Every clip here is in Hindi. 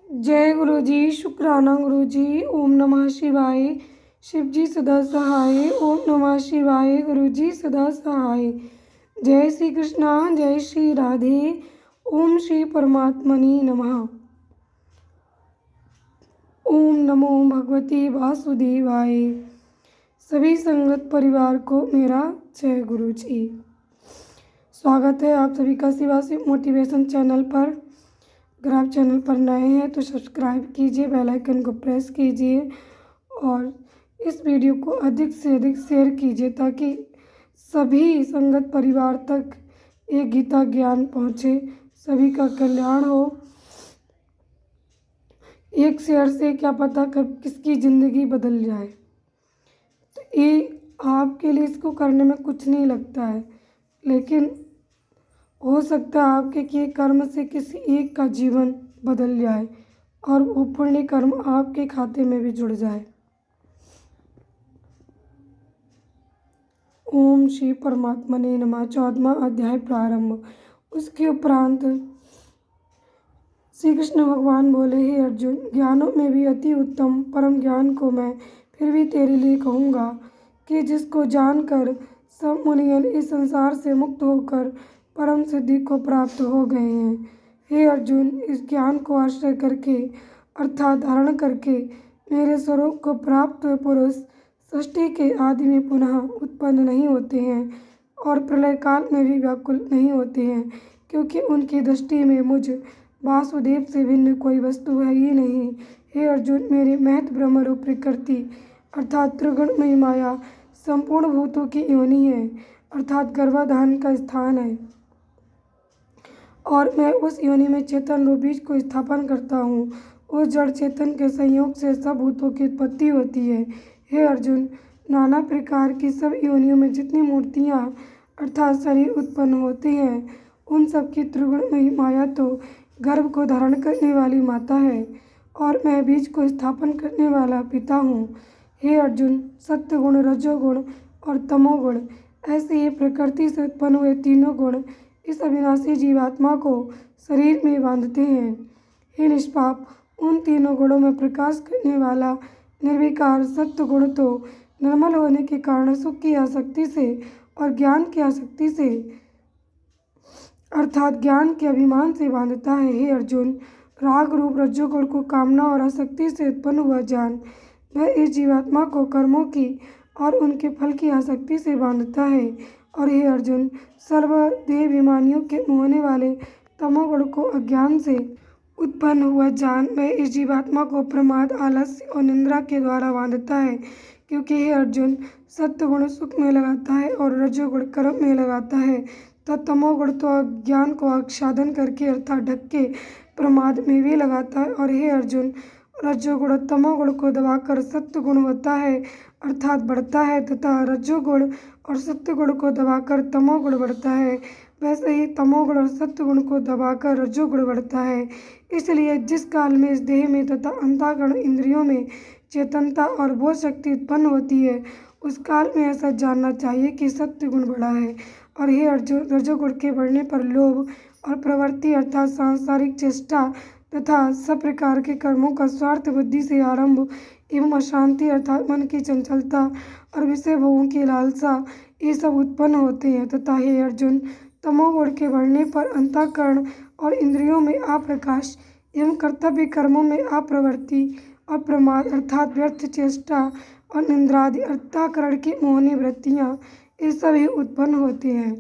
जय गुरु जी। शुक्राना गुरु जी। ओम नमः शिवाय। शिव जी सदा सहाय। ओम नमः शिवाय। गुरु जी सदा सहाय। जय श्री कृष्णा। जय श्री राधे। ओम श्री परमात्मने नमः। ओम नमो भगवते वासुदेवाय। सभी संगत परिवार को मेरा जय गुरु जी। स्वागत है आप सभी का शिवा शिव मोटिवेशन चैनल पर। अगर आप चैनल पर नए हैं तो सब्सक्राइब कीजिए, बेल आइकन को प्रेस कीजिए और इस वीडियो को अधिक से अधिक शेयर कीजिए ताकि सभी संगत परिवार तक ये गीता ज्ञान पहुँचे, सभी का कल्याण हो। एक शेयर से क्या पता कब किसकी ज़िंदगी बदल जाए। तो ये आपके लिए इसको करने में कुछ नहीं लगता है, लेकिन हो सकता है आपके किए कर्म से किसी एक का जीवन बदल जाए और वो पुण्य कर्म आपके खाते में भी जुड़ जाए। ओम श्री परमात्मने नमः। 14वां अध्याय प्रारंभ। उसके उपरांत श्री कृष्ण भगवान बोले, हे अर्जुन, ज्ञानों में भी अति उत्तम परम ज्ञान को मैं फिर भी तेरे लिए कहूँगा कि जिसको जानकर सब मुनियन इस संसार से मुक्त होकर परम सिद्धि को प्राप्त हो गए हैं। हे अर्जुन, इस ज्ञान को आश्रय करके अर्थात धारण करके मेरे स्वरूप को प्राप्त हुए पुरुष सृष्टि के आदि में पुनः उत्पन्न नहीं होते हैं और प्रलय काल में भी व्याकुल नहीं होते हैं, क्योंकि उनकी दृष्टि में मुझ वासुदेव से भिन्न कोई वस्तु है ही नहीं। हे अर्जुन, मेरी महत ब्रह्म रूप प्रकृति अर्थात त्रिगुणमयी माया संपूर्ण भूतों की योनि है, अर्थात गर्भाधान का स्थान है और मैं उस योनि में चेतन रूप बीज को स्थापन करता हूँ। उस जड़ चेतन के संयोग से सब भूतों की उत्पत्ति होती है। हे अर्जुन, नाना प्रकार की सब योनियों में जितनी मूर्तियाँ अर्थात शरीर उत्पन्न होते हैं, उन सब की त्रिगुणमयी माया तो गर्भ को धारण करने वाली माता है और मैं बीज को स्थापन करने वाला पिता हूँ। हे अर्जुन, सत्वगुण, रजोगुण और तमोगुण ऐसे ये प्रकृति से उत्पन्न हुए तीनों गुण इस अविनाशी जीवात्मा को शरीर में बांधते हैं। हे निष्पाप, उन तीनों गुणों में प्रकाश करने वाला निर्विकार सत्वगुण तो निर्मल होने के कारण सुख की आसक्ति से और ज्ञान की आसक्ति से अर्थात ज्ञान के अभिमान से बांधता है। हे अर्जुन, राग रूप रज्जुगुण को कामना और आसक्ति से उत्पन्न हुआ जान वह इस जीवात्मा को कर्मों की और उनके फल की आसक्ति से बांधता है। और हे अर्जुन, सर्वदेहाभिमानियों के मोहने वाले तमोगुण को अज्ञान से उत्पन्न हुआ जान वह इस जीवात्मा को प्रमाद, आलस्य और निंद्रा के द्वारा बांधता है, क्योंकि हे अर्जुन, सत्वगुण सुख में लगाता है और रजोगुण कर्म में लगाता है तथा तमोगुण तो अज्ञान को आच्छादन करके अर्थात ढक के प्रमाद में भी लगाता है। और हे अर्जुन, रजोगुण तमोगुण को दबाकर सत्वगुण होता है अर्थात बढ़ता है तथा रजोगुण और सत्वगुण को दबाकर तमोगुण बढ़ता है, वैसे ही तमोगुण और सत्वगुण को दबाकर रजोगुण बढ़ता है। इसलिए जिस काल में इस देह में तथा अंतःकरण इंद्रियों में चेतनता और बोध शक्ति उत्पन्न होती है, उस काल में ऐसा जानना चाहिए कि सत्वगुण बढ़ा है। और हे अर्जुन, रजोगुण के बढ़ने पर लोभ और प्रवृत्ति अर्थात सांसारिक चेष्टा तथा सब प्रकार के कर्मों का स्वार्थ बुद्धि से आरंभ एवं अशांति अर्थात मन की चंचलता और विषय भोगों की लालसा ये सब उत्पन्न होते हैं। तथा हे अर्जुन, तमोगुण के बढ़ने पर अंतःकरण और इंद्रियों में अप्रकाश एवं कर्तव्य कर्मों में अप्रवृत्ति और प्रमाद अर्थात व्यर्थ चेष्टा और निंद्रादि अंतःकरण की मोहनी वृत्तियाँ ये सभी उत्पन्न होते हैं।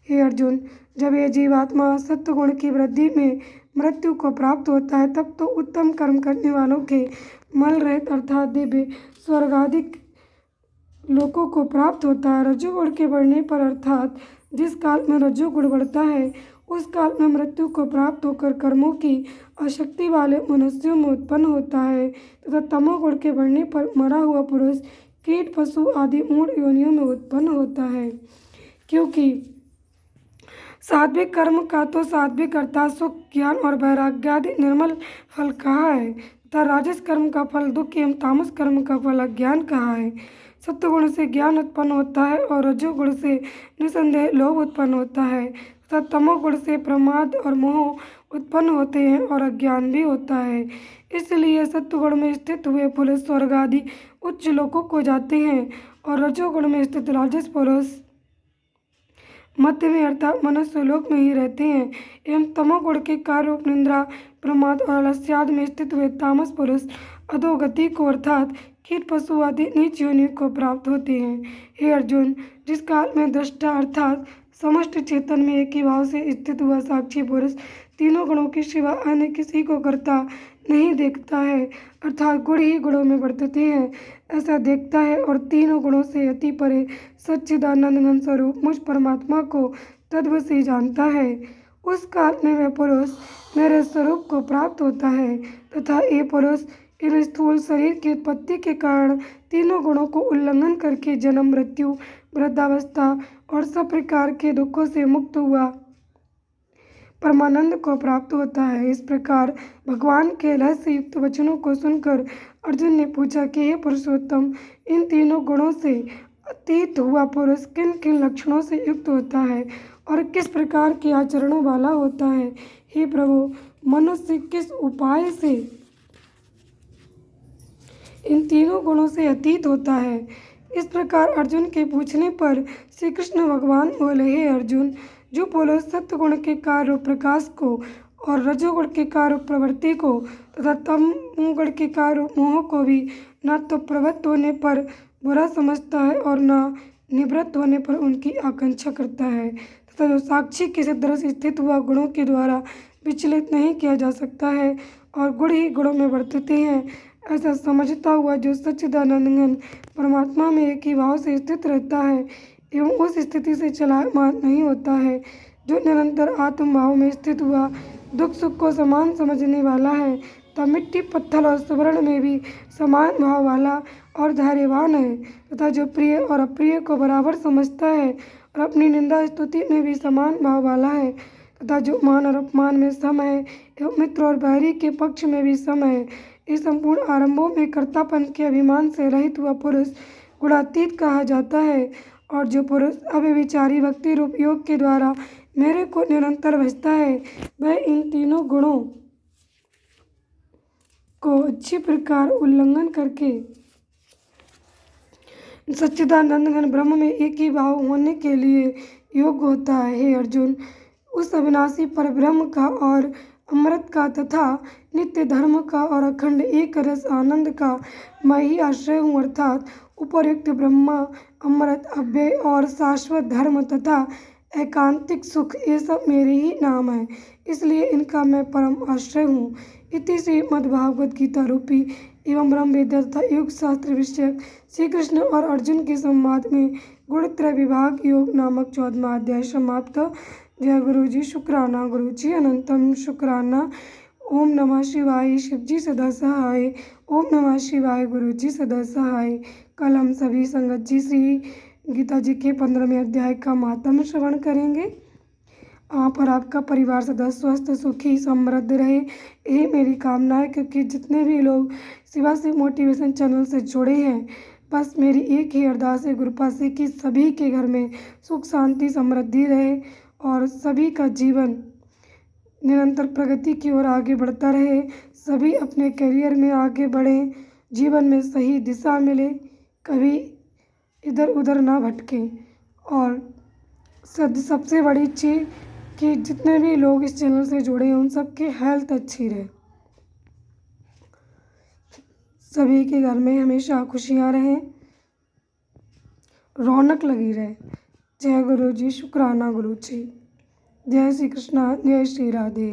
हे अर्जुन, जब ये जीवात्मा सत्वगुण की वृद्धि में मृत्यु को प्राप्त होता है तब तो उत्तम कर्म करने वालों के मल रहित अर्थात दिव्य स्वर्गाधिक लोकों को प्राप्त होता है। रजोगुण के बढ़ने पर अर्थात जिस काल में रजोगुण बढ़ता है उस काल में मृत्यु को प्राप्त होकर कर्मों की आसक्ति वाले मनुष्यों में उत्पन्न होता है तथा तमोगुण के बढ़ने पर मरा हुआ पुरुष कीट पशु आदि मूढ़ योनियों में उत्पन्न होता है। क्योंकि सात्विक कर्म का तो सात्विक अर्थात सुख, ज्ञान और वैराग्य आदि निर्मल फल कहा है तथा राजस कर्म का फल दुख एवं तामस कर्म का फल अज्ञान कहा है। सत्वगुण से ज्ञान उत्पन्न होता है और रजोगुण से निसंदेह लोभ उत्पन्न होता है तथा तमोगुण से प्रमाद और मोह उत्पन्न होते हैं और अज्ञान भी होता है। इसलिए सत्वगुण में स्थित हुए पुरुष स्वर्ग आदि उच्च लोकों को जाते हैं और रजोगुण में स्थित राजस पुरुष मध्य में अर्थात मनुष्य लोक में ही रहते हैं। एवं तमोगुण के कार्य रूप निंद्रा प्रमाद और अलस्याद में स्थित हुए तामस पुरुष अधोगति को अर्थात कीट पशु आदि नीच योनि को प्राप्त होते हैं। हे अर्जुन, जिस काल में दृष्टा अर्थात समस्त चेतन में एक ही भाव से स्थित हुआ साक्षी पुरुष तीनों गुणों के सिवा अन्य किसी को करता नहीं देखता है, अर्थात गुण ही गुणों में वर्तते हैं, ऐसा देखता है और तीनों गुणों से अति परे सच्चिदानंद घन स्वरूप मुझ परमात्मा को तद्वत से जानता है, उस काल में वह पुरुष मेरे स्वरूप को प्राप्त होता है। तथा ये पुरुष इन स्थूल शरीर की उत्पत्ति के कारण तीनों गुणों को उल्लंघन करके जन्म मृत्यु वृद्धावस्था और सब प्रकार के दुखों से मुक्त हुआ परमानंद को प्राप्त होता है। इस प्रकार भगवान के रहस्य युक्त वचनों को सुनकर अर्जुन ने पूछा कि हे पुरुषोत्तम, इन तीनों गुणों से अतीत हुआ पुरुष किन किन लक्षणों से युक्त होता है और किस प्रकार के आचरणों वाला होता है। हे प्रभु, मनुष्य किस उपाय से इन तीनों गुणों से अतीत होता है। इस प्रकार अर्जुन के पूछने पर श्री कृष्ण भगवान बोले, हे अर्जुन, जो पुरुष सत्वगुण के कार्य प्रकाश को और रजोगुण के कार्य प्रवृत्ति को तथा तमोगुण के कार्य मोह को भी न तो प्रवृत्त होने पर बुरा समझता है और न निवृत्त होने पर उनकी आकांक्षा करता है, तथा जो साक्षी के सदृश स्थित हुआ गुणों के द्वारा विचलित नहीं किया जा सकता है और गुण ही गुणों में वर्तते हैं, ऐसा समझता हुआ जो सच्चिदानंद घन परमात्मा में एक ही भाव से स्थित रहता है एवं उस स्थिति से चलायमान नहीं होता है, जो निरंतर आत्म भाव में स्थित हुआ दुख सुख को समान समझने वाला है, तब मिट्टी पत्थर और सुवर्ण में भी समान भाव वाला और धैर्यवान है, तथा जो प्रिय और अप्रिय को बराबर समझता है और अपनी निंदा स्तुति में भी समान भाव वाला है, तथा जो मान और अपमान में सम है एवं मित्र और बैरी के पक्ष में भी सम है। इस संपूर्ण आरंभों में कर्तापन के अभिमान से रहित हुआ पुरुष गुणातीत कहा जाता है। और जो पुरुष अव्यभिचारी भक्ति रूप योग के द्वारा मेरे को निरंतर भजता है, वह इन तीनों गुणों को अच्छी प्रकार उल्लंघन करके सच्चिदानंद घन ब्रह्म में एक ही भाव होने के लिए योग्य होता है। हे अर्जुन, उस अविनाशी परब्रह्म का और अमृत का तथा नित्य धर्म का और अखंड एक रस आनंद का मैं ही आश्रय हूँ, अर्थात उपर्युक्त ब्रह्मा अमृत अव्यय और शाश्वत धर्म तथा एकांतिक सुख, ये सब मेरे ही नाम है, इसलिए इनका मैं परम आश्रय हूँ। इति श्रीमद्भागवत गीता रूपी एवं ब्रह्म विद्या तथा योग शास्त्र विषयक श्री कृष्ण और अर्जुन के संवाद में गुणत्रय विभाग योग नामक 14वां अध्याय समाप्त। जय गुरु जी, शुक्राना गुरु जी, अनंतम शुक्राना। ओम नमः शिवाय, शिव जी सदा सहाय। ओम नमः शिवाय, गुरु जी सदा सहाय। कल हम सभी संगत जी श्री गीता जी के 15वें अध्याय का महात्म्य श्रवण करेंगे। आप और आपका परिवार सदा स्वस्थ सुखी समृद्ध रहे, यही मेरी कामना है, क्योंकि जितने भी लोग शिवा शिव मोटिवेशन चैनल से जुड़े हैं, बस मेरी एक ही अरदास है गुरुपा से कि सभी के घर में सुख शांति समृद्धि रहे और सभी का जीवन निरंतर प्रगति की ओर आगे बढ़ता रहे, सभी अपने करियर में आगे बढ़ें, जीवन में सही दिशा मिले, कभी इधर उधर ना भटकें। और सबसे बड़ी चीज़ कि जितने भी लोग इस चैनल से जुड़े हैं उन सबकी हेल्थ अच्छी रहे, सभी के घर में हमेशा खुशियाँ रहें, रौनक लगी रहे। जय गुरु जी, शुक्राना गुरु जी। जय श्री कृष्णा, जय श्री राधे।